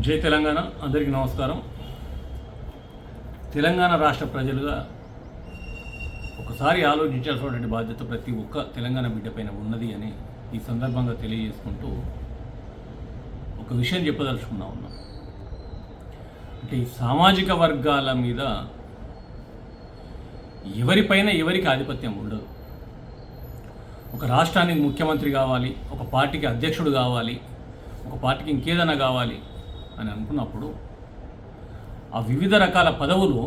జై తెలంగాణ. అందరికీ నమస్కారం. తెలంగాణ రాష్ట్ర ప్రజలుగా ఒకసారి ఆలోచించాల్సినటువంటి బాధ్యత ప్రతి ఒక్క తెలంగాణ బిడ్డ పైన ఉన్నది అని ఈ సందర్భంగా తెలియజేసుకుంటూ ఒక విషయం చెప్పదలుచుకున్నా ఉన్నాం. అంటే ఈ సామాజిక వర్గాల మీద ఎవరిపైన ఎవరికి ఆధిపత్యం ఉండదు. ఒక రాష్ట్రానికి ముఖ్యమంత్రి కావాలి, ఒక పార్టీకి అధ్యక్షుడు కావాలి, ఒక పార్టీకి ఇంకేదైనా కావాలి అని అనుకున్నప్పుడు ఆ వివిధ రకాల పదవులు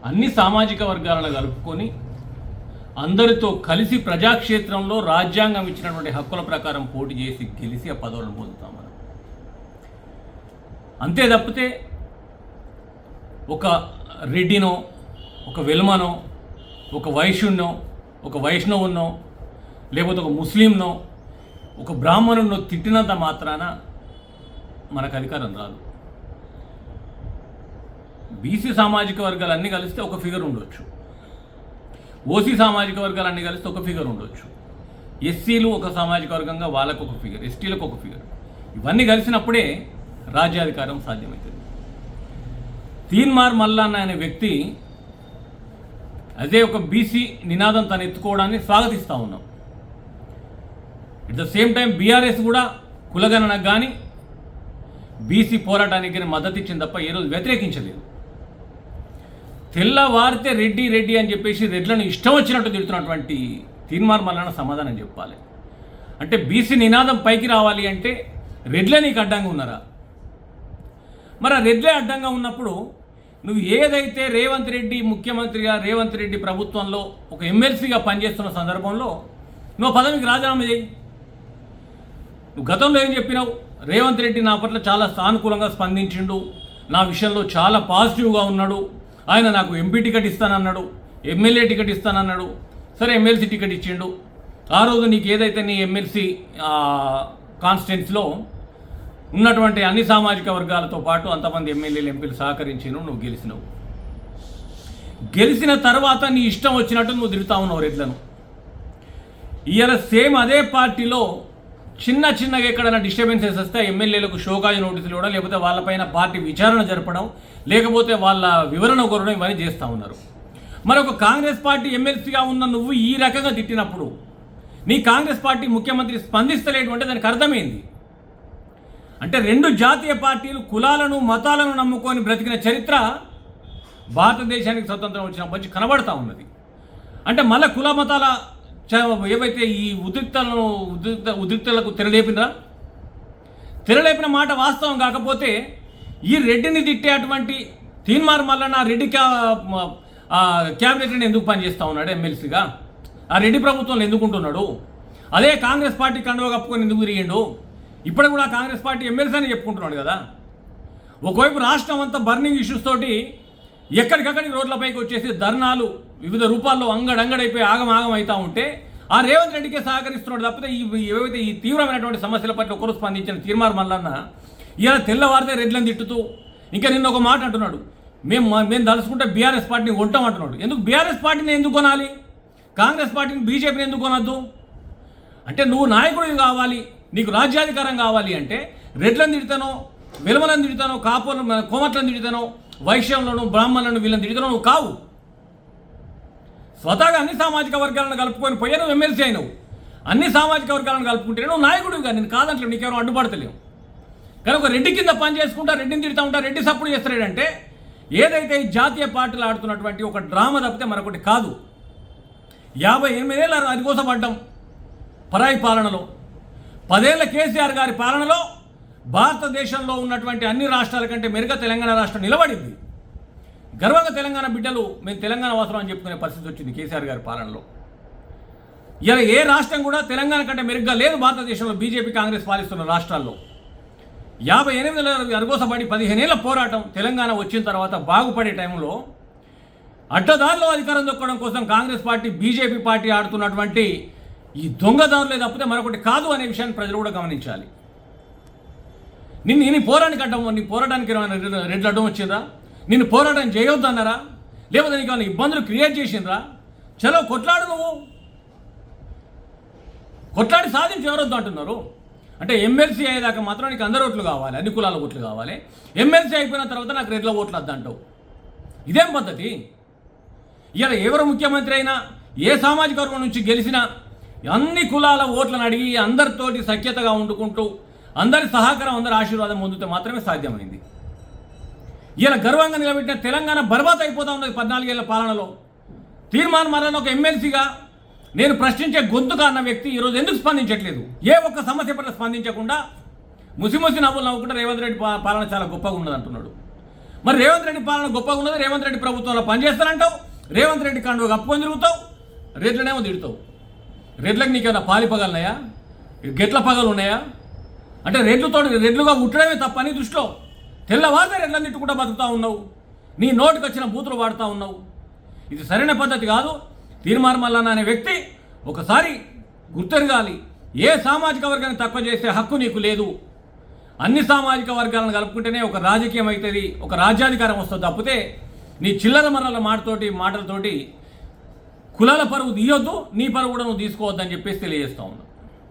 అన్ని సామాజిక వర్గాలను కలుపుకొని అందరితో కలిసి ప్రజాక్షేత్రంలో రాజ్యాంగం ఇచ్చినటువంటి హక్కుల ప్రకారం పోటీ చేసి గెలిచి ఆ పదవులను పొందుతాం మనం. అంతే తప్పితే ఒక రెడ్డినో, ఒక వెల్మనో, ఒక వైశ్యున్నో, ఒక వైష్ణవున్నో, లేకపోతే ఒక ముస్లింనో, ఒక బ్రాహ్మణున్నో తిట్టినంత మాత్రాన మనకు అధికారం రాదు. బీసీ సామాజిక వర్గాలన్నీ కలిస్తే ఒక ఫిగర్ ఉండొచ్చు, ఓసీ సామాజిక వర్గాలన్నీ కలిస్తే ఒక ఫిగర్ ఉండొచ్చు, ఎస్సీలు ఒక సామాజిక వర్గంగా వాళ్ళకు ఒక ఫిగర్, ఎస్టీలకు ఒక ఫిగర్. ఇవన్నీ కలిసినప్పుడే రాజ్యాధికారం సాధ్యమవుతుంది. తీన్మార్ మల్లన్న అనే వ్యక్తి అదే ఒక బీసీ నినాదం తను ఎత్తుకోవడాన్ని స్వాగతిస్తూ ఉన్నాం. At the same time BRS కూడా కులగణనకు కానీ బీసీ పోరాటానికి మద్దతు ఇచ్చింది తప్ప ఏ రోజు వ్యతిరేకించలేదు. తెల్లవారితే రెడ్డి రెడ్డి అని చెప్పేసి రెడ్లను ఇష్టం వచ్చినట్టు తిడుతున్నటువంటి తీన్మార్ మల్లన్న సమాధానం చెప్పాలి. అంటే బీసీ నినాదం పైకి రావాలి అంటే రెడ్లే నీకు అడ్డంగా ఉన్నారా? మరి ఆ రెడ్లే అడ్డంగా ఉన్నప్పుడు నువ్వు ఏదైతే రేవంత్ రెడ్డి ముఖ్యమంత్రిగా, రేవంత్ రెడ్డి ప్రభుత్వంలో ఒక ఎమ్మెల్సీగా పనిచేస్తున్న సందర్భంలో నువ్వు పదవికి రాజీనామా చేయి. నువ్వు గతంలో ఏం చెప్పినావు? రేవంత్ రెడ్డి నా పట్ల చాలా సానుకూలంగా స్పందించిండు, నా విషయంలో చాలా పాజిటివ్గా ఉన్నాడు, ఆయన నాకు ఎంపీ టికెట్ ఇస్తానన్నాడు, ఎమ్మెల్యే టికెట్ ఇస్తానన్నాడు. సరే, ఎమ్మెల్సీ టికెట్ ఇచ్చిండు. ఆ రోజు నీకు ఏదైతే నీ ఎమ్మెల్సీ కాన్స్టిట్యున్సీలో ఉన్నటువంటి అన్ని సామాజిక వర్గాలతో పాటు అంతమంది ఎమ్మెల్యేలు, ఎంపీలు సహకరించిను, నువ్వు గెలిచినావు. గెలిచిన తర్వాత నీ ఇష్టం వచ్చినట్టు నువ్వు తిరుగుతా ఉన్నావు రెడ్లను. ఇవాళ సేమ్ అదే పార్టీలో చిన్నగా ఎక్కడైనా డిస్టర్బెన్సెస్ వస్తే ఎమ్మెల్యేలకు షోకాజ్ నోటీసులు ఇవ్వడం, లేకపోతే వాళ్ళపైన పార్టీ విచారణ జరపడం, లేకపోతే వాళ్ళ వివరణ కోరడం, ఇవన్నీ చేస్తూ ఉన్నారు. మరొక కాంగ్రెస్ పార్టీ ఎమ్మెల్సీగా ఉన్న నువ్వు ఈ రకంగా తిట్టినప్పుడు నీ కాంగ్రెస్ పార్టీ ముఖ్యమంత్రి స్పందిస్తలేటువంటి దానికి అర్థమైంది. అంటే రెండు జాతీయ పార్టీలు కులాలను, మతాలను నమ్ముకొని బ్రతికిన చరిత్ర భారతదేశానికి స్వతంత్రం వచ్చినప్పటి నుంచి కనబడతా ఉన్నది. అంటే మళ్ళీ కుల మతాల ఏవైతే ఈ ఉద్రిక్తలకు తెరలేపిన మాట వాస్తవం కాకపోతే ఈ రెడ్డిని తిట్టేటువంటి తీన్మార్ మల్లన్న రెడ్డి క్యాబినెట్ని ఎందుకు పనిచేస్తూ ఉన్నాడు ఎమ్మెల్సీగా? ఆ రెడ్డి ప్రభుత్వంలో ఎందుకుంటున్నాడు? అదే కాంగ్రెస్ పార్టీ కండువా కప్పుకొని ఎందుకు తిరిగిండు? ఇప్పుడు కూడా కాంగ్రెస్ పార్టీ ఎమ్మెల్సీ అని చెప్పుకుంటున్నాడు కదా. ఒకవైపు రాష్ట్రం అంతా బర్నింగ్ ఇష్యూస్ తోటి ఎక్కడికక్కడికి రోడ్లపైకి వచ్చేసి ధర్నాలు వివిధ రూపాల్లో అంగడంగడైపోయి ఆగం అవుతూ ఉంటే ఆ రేవంత్ రెడ్డికే సహకరిస్తున్నాడు తప్పితే ఏవైతే ఈ తీవ్రమైనటువంటి సమస్యల పట్ల ఒకరు స్పందించిన తీన్మార్ మల్లన్న ఇలా తెల్లవారితే రెడ్లను తిట్టుతూ ఇంకా నిన్న ఒక మాట అంటున్నాడు, మేము తలుచుకుంటే బీఆర్ఎస్ పార్టీని కొంటాం అంటున్నాడు. ఎందుకు బీఆర్ఎస్ పార్టీని ఎందుకు కొనాలి? కాంగ్రెస్ పార్టీని, బీజేపీని ఎందుకు కొనద్దు? అంటే నువ్వు నాయకుడివి కావాలి, నీకు రాజ్యాధికారం కావాలి అంటే రెడ్లను తిడతానో, వెలుమలను తిడతానో, కాపులను, కోమట్లను తిడతానో, వైశ్యంలోను, బ్రాహ్మణులను వీళ్ళని తిడతానో నువ్వు కావు. స్వతహాగా అన్ని సామాజిక వర్గాలను కలుపుకొని పోయా నువ్వు ఎమ్మెల్సీ అయినావు. అన్ని సామాజిక వర్గాలను కలుపుకుంటే నువ్వు నాయకుడివిగా, నేను కాదంటలేవు, నీకెవరో అడ్డుపడతలేవు. కానీ ఒక రెడ్డి కింద పని చేసుకుంటా, రెడ్డిని తిడతా ఉంటా, రెడ్డి సపోర్ట్ చేస్తాడంటే ఏదైతే ఈ జాతీయ పార్టీలు ఆడుతున్నటువంటి ఒక డ్రామా తప్పితే మరొకటి కాదు. 58 ఏళ్ళ అదిగోసపడ్డం పరాయి పాలనలో, 10 ఏళ్ల కేసీఆర్ గారి పాలనలో భారతదేశంలో ఉన్నటువంటి అన్ని రాష్ట్రాల కంటే మెరుగ్గా తెలంగాణ రాష్ట్రం నిలబడింది. గర్వంగా తెలంగాణ బిడ్డలు మేము తెలంగాణ వాసులు అని చెప్పుకునే పరిస్థితి వచ్చింది కేసీఆర్ గారి పాలనలో. ఇలా ఏ రాష్ట్రం కూడా తెలంగాణ కంటే మెరుగ్గా లేదు భారతదేశంలో బీజేపీ, కాంగ్రెస్ పాలిస్తున్న రాష్ట్రాల్లో. 58 అరగోసపడి 15 ఏళ్ల పోరాటం తెలంగాణ వచ్చిన తర్వాత బాగుపడే టైంలో అడ్డదారిలో అధికారం దొక్కడం కోసం కాంగ్రెస్ పార్టీ, బీజేపీ పార్టీ ఆడుతున్నటువంటి ఈ దొంగదారులే తప్పితే మరొకటి కాదు అనే విషయాన్ని ప్రజలు కూడా గమనించాలి. నీ పోరాటానికి నీ పోరాటానికి రెడ్లు అడ్డం వచ్చిందా? నిన్ను పోరాటం చేయొద్దు అన్నారా? లేకపోతే నీకు ఏమైనా ఇబ్బందులు క్రియేట్ చేసిండ్రా? చలో కొట్లాడు, నువ్వు కొట్లాడి సాధించి ఎవరొద్దు అంటున్నారు. అంటే ఎమ్మెల్సీ అయ్యేదాకా మాత్రం నీకు అందరి ఓట్లు కావాలి, అన్ని కులాల ఓట్లు కావాలి. ఎమ్మెల్సీ అయిపోయిన తర్వాత నాకు రెడ్ల ఓట్లు వద్దంటావు. ఇదేం పద్ధతి? ఇలా ఎవరు ముఖ్యమంత్రి అయినా ఏ సామాజిక వర్గం నుంచి గెలిచినా అన్ని కులాల ఓట్లను అడిగి అందరితోటి సఖ్యతగా వండుకుంటూ అందరి సహకారం, అందరి ఆశీర్వాదం పొందితే మాత్రమే సాధ్యమైంది. ఇలా గర్వంగా నిలబెట్టిన తెలంగాణ బర్బాద్ అయిపోతూ ఉన్నది 14 ఏళ్ల పాలనలో. తీర్మానం మరణ ఒక ఎమ్మెల్సీగా నేను ప్రశ్నించే గొంతుగా అన్న వ్యక్తి ఈరోజు ఎందుకు స్పందించట్లేదు? ఏ ఒక్క సమస్య పట్ల స్పందించకుండా ముసిముసి నవ్వులు నవ్వుకుంటే రేవంత్ రెడ్డి పాలన చాలా గొప్పగా ఉన్నది అంటున్నాడు. మరి రేవంత్ రెడ్డి పాలన గొప్పగా ఉన్నది, రేవంత్ రెడ్డి ప్రభుత్వంలో పనిచేస్తానంటావు, రేవంత్ రెడ్డి కండువ కప్పుకొని తిరుగుతావు, రెడ్లనేమో తిడతావు. రెడ్లకు నీకేమైనా పాలి పగలున్నాయా? గెట్ల పగలు ఉన్నాయా? అంటే రెడ్లుగా ఉట్టడమే తప్ప నీ దృష్టిలో తెల్లవారితే రెడ్లను తిట్టుకుంటూ బతుకుతూ ఉన్నావు, నీ నోటికి వచ్చిన బూతులు వాడుతూ ఉన్నావు. ఇది సరైన పద్ధతి కాదు. తీర్మానం మల్లన్న అనే వ్యక్తి ఒకసారి గుర్తెరగాలి. ఏ సామాజిక వర్గాన్ని తక్కువ చేసే హక్కు నీకు లేదు. అన్ని సామాజిక వర్గాలను కలుపుకుంటేనే ఒక రాజకీయం అవుతుంది, ఒక రాజ్యాధికారం వస్తుంది. తప్పితే నీ చిల్లర మర్రల మాటలతోటి కులాల పరువు తీయొద్దు, నీ పరువు కూడా నువ్వు తీసుకోవద్దని చెప్పేసి తెలియజేస్తా ఉన్నా.